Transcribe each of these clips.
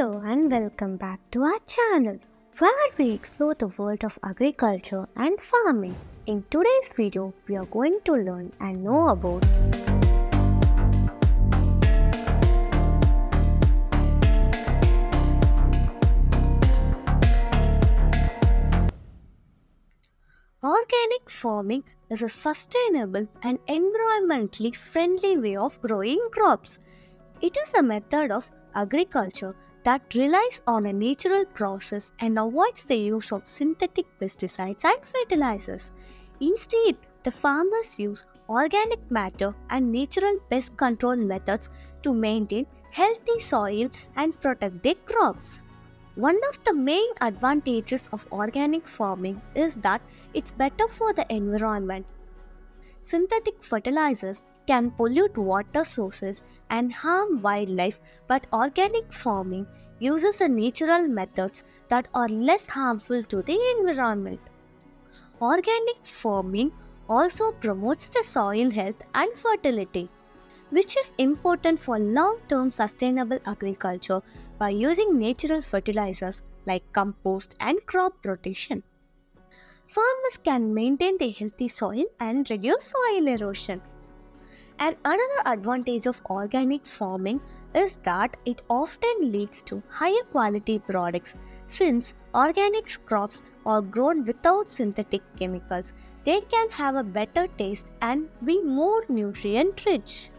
Hello and welcome back to our channel where we explore the world of agriculture and farming. In today's video, we are going to learn and know about organic farming is a sustainable and environmentally friendly way of growing crops. It is a method of agriculture that relies on a natural process and avoids the use of synthetic pesticides and fertilizers. Instead, the farmers use organic matter and natural pest control methods to maintain healthy soil and protect their crops. One of the main advantages of organic farming is that it's better for the environment. Synthetic fertilizers can pollute water sources and harm wildlife, but organic farming uses natural methods that are less harmful to the environment. Organic farming also promotes the soil health and fertility, which is important for long-term sustainable agriculture by using natural fertilizers like compost and crop rotation. Farmers can maintain the healthy soil and reduce soil erosion. And another advantage of organic farming is that it often leads to higher quality products. Since organic crops are grown without synthetic chemicals, they can have a better taste and be more nutrient rich.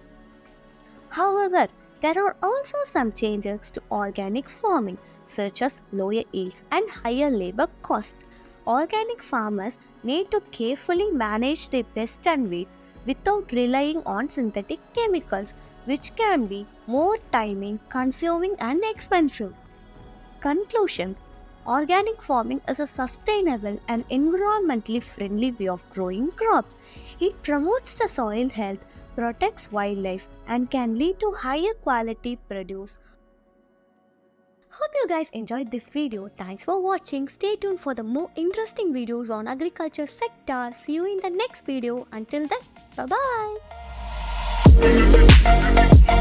However, there are also some changes to organic farming, such as lower yields and higher labor costs. Organic farmers need to carefully manage their pests and weeds without relying on synthetic chemicals, which can be more time consuming and expensive. Conclusion: organic farming is a sustainable and environmentally friendly way of growing crops. It promotes the soil health, protects wildlife, and can lead to higher quality produce. Hope you guys enjoyed this video. Thanks for watching. Stay tuned for the more interesting videos on agriculture sector. See you in the next video. Until then, bye bye.